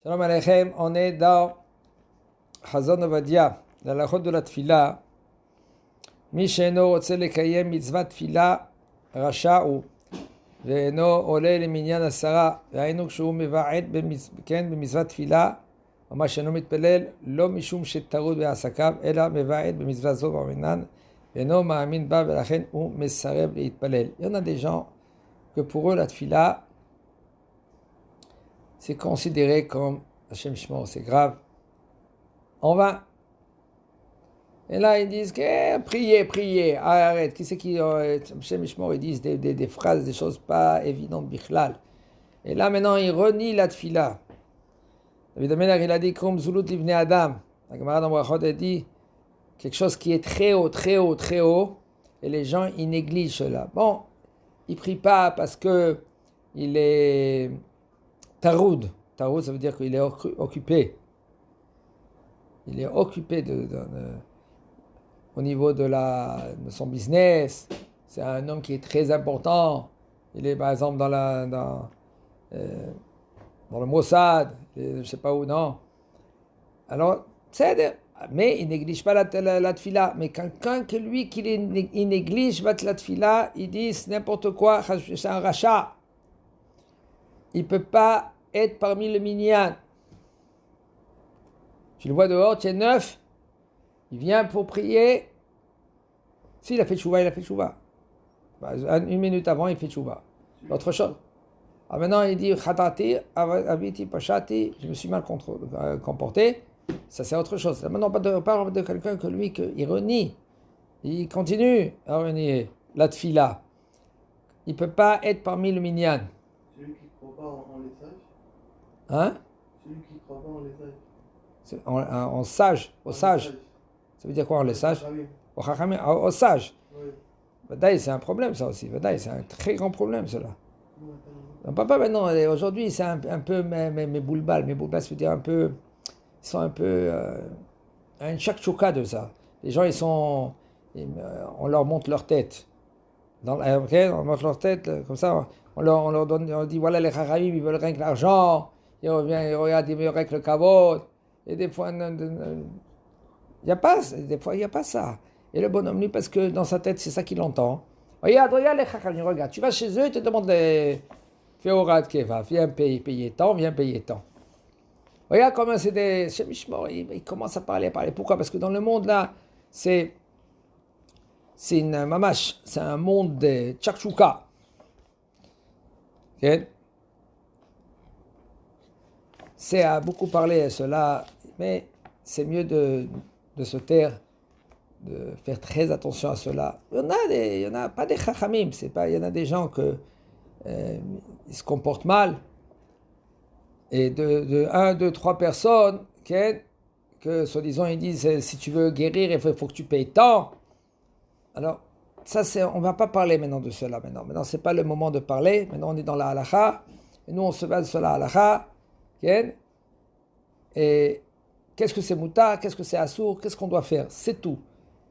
Shalom Aleichem, on est dans Chazon Ovadia, dans la route de la Tfila. Mi she'eno rotze lekayem mitzvat tfila rasha'u, ve'eno ole leminyan asara, והיינו כשהוא מבעט במצוות תפילה, ממש שאינו מתפלל, לא משום שטרוד בעסקיו, אלא מבעט במצווה זו ברמנן, ואינו מאמין בה, ולכן הוא מסרב להתפלל. Il y en a des gens que pour eux la tfila, c'est considéré comme Hashem Shmo, c'est grave, en vain. Et là, ils disent que priez, arrête. Qui c'est qui, Hashem Shmo, ils disent des phrases, des choses pas évidentes, bichlal. Et là, maintenant, ils renient la tfila. David Amelach, il a dit, comme Zulut Livne Adam. La Gemara dans Brachot, elle dit quelque chose qui est très haut, très haut, très haut, et les gens, ils négligent cela. Bon, il prie pas parce que il est taroud. Taroud, ça veut dire qu'il est occupé. Il est occupé au niveau de son business. C'est un homme qui est très important. Il est par exemple dans le Mossad, je ne sais pas où, non. Alors, mais il ne néglige pas la tfila. Mais quelqu'un que lui, il néglige la tfila, il dit n'importe quoi, c'est un rachat. Il ne peut pas être parmi le minyan. Tu le vois dehors, tu es neuf, il vient pour prier. S'il a fait tchouva, il a fait tchouva. Une minute avant, il fait tchouva. Autre chose. Alors maintenant, il dit Khatati, Aviti, Pashati, je me suis mal comporté. Ça, c'est autre chose. Maintenant, on parle de quelqu'un que lui, il renie. Il continue à renier la tfila. Il ne peut pas être parmi le minyan. Celui qui ne croit pas en les sages. Hein? Celui qui ne croit pas en les sages. En sage, au sage. Ça veut dire quoi, en les sages? Au chachamim, au sage. Oui. Vadaï, c'est un problème, ça aussi. Vadaï, c'est un très grand problème, cela. Non, papa, maintenant, aujourd'hui, c'est un peu mes boulbal. Mes boulbal, ça veut dire un peu. Ils sont un peu. Un chakchouka de ça. Les gens, on leur monte leur tête. On monte leur tête, comme ça. On leur donne, on dit voilà, les chachamim, ils veulent rien que l'argent. Ils regardent, ils veulent rien que le kavod. Et des fois, il n'y a pas ça. Et le bonhomme, lui, parce que dans sa tête, c'est ça qu'il entend. Regarde les chachamim, regarde. Tu vas chez eux, ils te demandent fais au rat keva, viens payer tant. Regarde comment c'est des. Il commence à parler. Pourquoi? Parce que dans le monde là, c'est une mamash, c'est un monde de tchakchouka. Okay? C'est à beaucoup parler cela, mais c'est mieux de se taire, de faire très attention à cela. Il y en a pas des chachamim, il y en a des gens que ils se comportent mal. Et de 1, 2, 3 personnes que soi-disant ils disent si tu veux guérir il faut que tu payes tant. Alors ça on va pas parler maintenant de cela maintenant c'est pas le moment de parler. Maintenant on est dans la halakha et nous on se base sur la halakha. Et qu'est-ce que c'est mouta, qu'est-ce que c'est assour, qu'est-ce qu'on doit faire, c'est tout.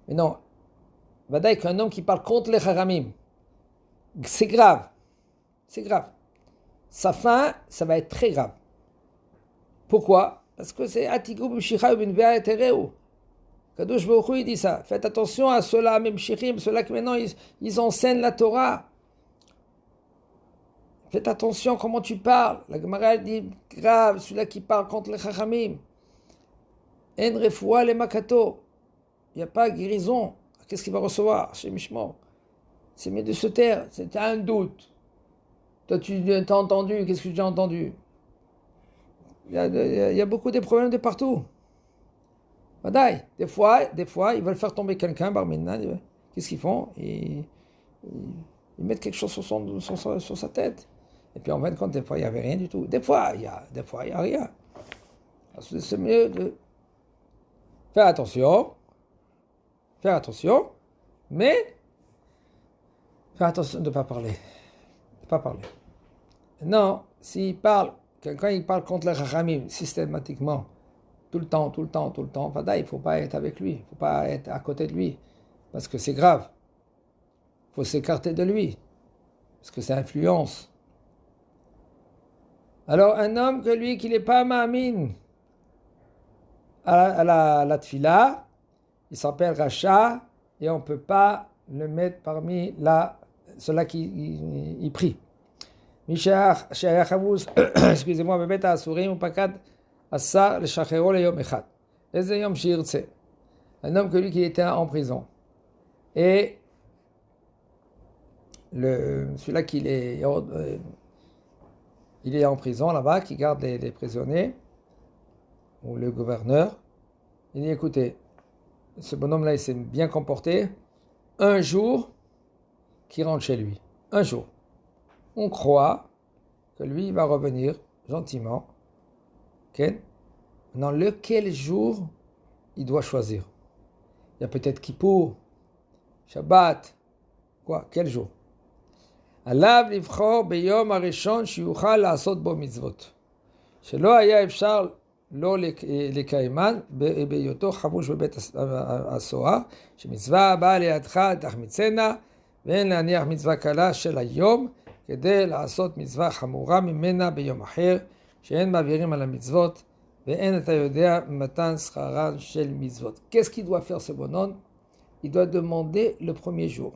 Mais non, vadaï qu'un homme qui parle contre les haramim, c'est grave. Sa fin, ça va être très grave. Pourquoi? Parce que c'est Atikou b'mshicha u'b'nvea etereu. Kadosh Baruch Hu, il dit ça. Faites attention à ceux-là, même shichim, ceux-là qui maintenant ils enseignent la Torah. Faites attention comment tu parles. La Gemara dit grave, celui-là qui parle contre les chachamim. En refoua le makato. Il n'y a pas guérison. Qu'est-ce qu'il va recevoir chez Mishmo? C'est mieux de se taire. C'est un doute. Toi, tu as entendu. Qu'est-ce que tu as entendu? Il y a beaucoup de problèmes de partout. Badaï. Des fois, ils veulent faire tomber quelqu'un, Barmina. Qu'est-ce qu'ils font? Ils mettent quelque chose sur sa tête. Et puis en fin de compte, des fois, il n'y avait rien du tout. Des fois, il y a rien. Alors, c'est mieux de faire attention, mais faire attention de ne pas parler. Non, s'il parle, quand il parle contre les chachamim systématiquement, tout le temps, il ne faut pas être avec lui, il ne faut pas être à côté de lui, parce que c'est grave. Il faut s'écarter de lui, parce que ça influence. Alors, un homme que lui, qui n'est pas ma'amine à la tfila, il s'appelle Racha, et on ne peut pas le mettre parmi ceux-là qui prient. excusez-moi, בבית האסורים ופקד השר לשחררו ליום אחד. איזה יום שירצה. Un homme que lui qui était en prison. Et celui-là il est en prison là-bas, qui garde les prisonniers, ou le gouverneur. Il dit, écoutez, ce bonhomme-là, il s'est bien comporté. Un jour, qu'il rentre chez lui. Un jour. On croit que lui, il va revenir gentiment. Okay? Dans lequel jour il doit choisir? Il y a peut-être Kippour, Shabbat, quoi? Quel jour? עליו לבחור ביום הראשון שיוכל לעשות בו מצוות. שלא היה אפשר לא לקיימן בהיותו חמוש בבית הסוהר, שמצווה הבאה לידך תחמיצנה, ואין להניח מצווה קלה של היום, כדי לעשות מצווה חמורה ממנה ביום אחר, שאין מעבירים על המצוות, ואין אתה יודע מתן שכרן של מצוות. Qu'est-ce qu'il doit faire ce bonhomme? Il doit demander le premier jour.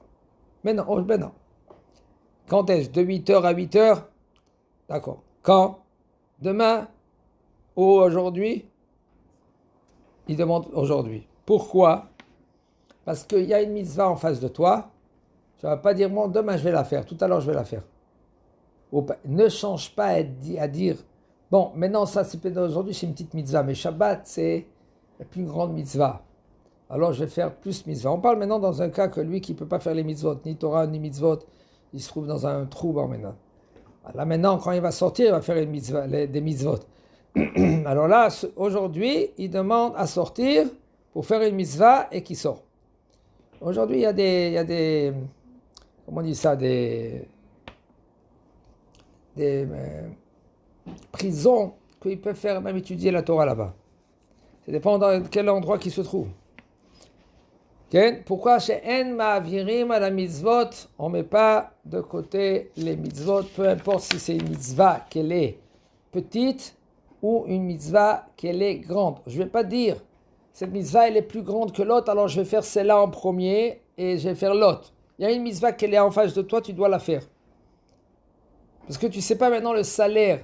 Maintenant. Quand est-ce? De 8h à 8h? D'accord. Quand? Demain? Ou aujourd'hui? Il demande aujourd'hui. Pourquoi? Parce qu'il y a une mitzvah en face de toi. Tu ne vas pas dire, moi, demain je vais la faire, tout à l'heure je vais la faire. Ne change pas à dire, bon, maintenant ça c'est peut-être aujourd'hui, c'est une petite mitzvah, mais Shabbat c'est la plus grande mitzvah. Alors je vais faire plus mitzvah. On parle maintenant dans un cas que lui qui ne peut pas faire les mitzvot, ni Torah, ni mitzvot, il se trouve dans un trou maintenant. Là maintenant, quand il va sortir, il va faire des mitzvot. Alors là, aujourd'hui, il demande à sortir pour faire une mitzvah et qu'il sort. Aujourd'hui, il y a des comment on dit ça, des prisons qu'ils peuvent faire même étudier la Torah là-bas. Ça dépend dans quel endroit qu'il se trouve. Okay? Pourquoi chez En Ma'avirim à la mitzvot, on ne met pas de côté les mitzvot, peu importe si c'est une mitzvah qu'elle est petite ou une mitzvah qu'elle est grande. Je ne vais pas dire, cette mitzvah elle est plus grande que l'autre, alors je vais faire celle-là en premier et je vais faire l'autre. Il y a une mitzvah qu'elle est en face de toi, tu dois la faire. Parce que tu ne sais pas maintenant le salaire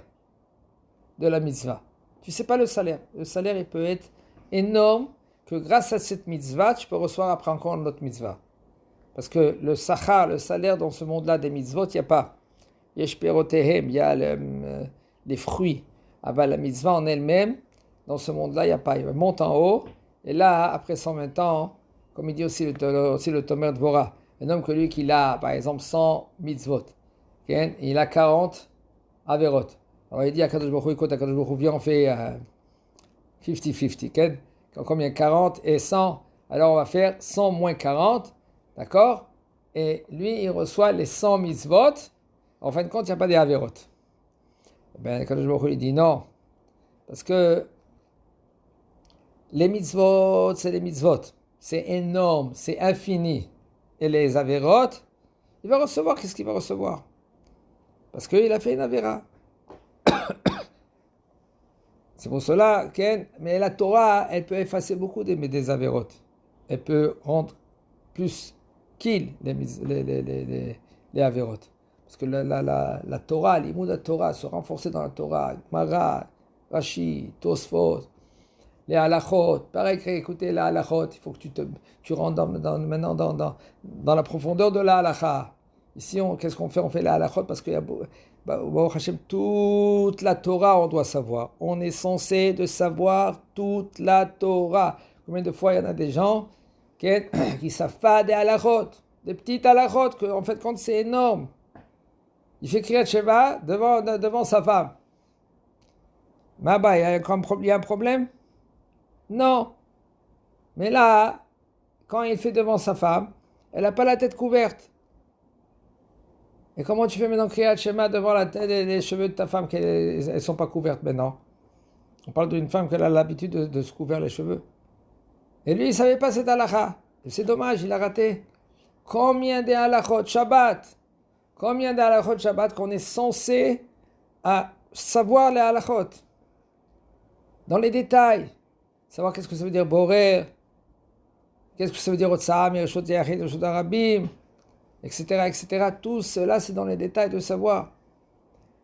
de la mitzvah. Tu ne sais pas le salaire. Le salaire, il peut être énorme, que grâce à cette mitzvah, tu peux recevoir après encore une autre mitzvah. Parce que le sachar, le salaire dans ce monde-là des mitzvot, il n'y a pas. Yesh perotehem, il y a les fruits. Ah ben, la mitzvah en elle-même, dans ce monde-là, il n'y a pas. Il monte en haut, et là, après 120 ans, comme il dit aussi le Tomer Dvorah, un homme que lui qui a, par exemple, 100 mitzvot, okay? Il a 40 averot. Alors il dit à Kadosh Baruch Hu, écoute, à Kadosh Baruch Hu, viens, on fait 50-50. Okay? Comme il y a 40 et 100, alors on va faire 100 moins 40, d'accord? Et lui, il reçoit les 100 mitzvot. En fin de compte, il n'y a pas des averot. Ben, Kadosh Baruch Hu, il dit non. Parce que les mitzvot, c'est les mitzvot. C'est énorme, c'est infini. Et les averot, il va recevoir, qu'est-ce qu'il va recevoir? Parce qu'il a fait une avéra. C'est pour cela, Ken, mais la Torah, elle peut effacer beaucoup des avérotes. Elle peut rendre plus qu'il les avérotes. Parce que la Torah, l'imoud de la Torah, se renforcer dans la Torah, Mara, Rashi, Tosfot, les halachot, pareil, écoutez, les halachot, il faut que tu rentres maintenant dans la profondeur de la halacha. Ici, qu'est-ce qu'on fait? On fait la halachot parce qu'il y a toute la Torah, on doit savoir. On est censé de savoir toute la Torah. Combien de fois il y en a des gens qui savent pas des halachot, des petites halachot, que en fait, quand c'est énorme. Il fait Kriyat Sheva devant sa femme. Mais bah, il y a un problème? Non. Mais là, quand il fait devant sa femme, elle n'a pas la tête couverte. Et comment tu fais maintenant Kriyat Shema devant la tête et les cheveux de ta femme, qu'elles ne sont pas couvertes maintenant? On parle d'une femme qui a l'habitude de se couvrir les cheveux. Et lui, il ne savait pas cette halakha. Et c'est dommage, il a raté. Combien de halachot Shabbat? Combien de halachot Shabbat qu'on est censé à savoir les halachot, dans les détails, savoir qu'est-ce que ça veut dire borer, qu'est-ce que ça veut dire otsam, yereshot yachid, yereshot arabim, etc., etc. Tout cela, c'est dans les détails de savoir.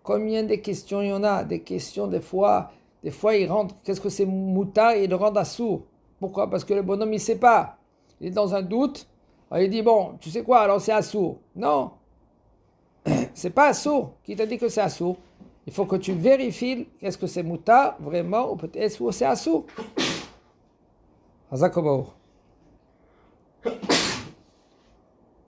Combien de questions il y en a, des questions des fois il rentre, qu'est-ce que c'est moutard, et il le rend assourd. Pourquoi? Parce que le bonhomme, il ne sait pas. Il est dans un doute, alors il dit, bon, tu sais quoi, alors c'est assourd. Non, c'est pas assourd. Qui t'a dit que c'est assourd? Il faut que tu vérifies, est-ce que c'est moutard, vraiment, ou peut-être, est-ce que c'est assourd? Hazakobaour.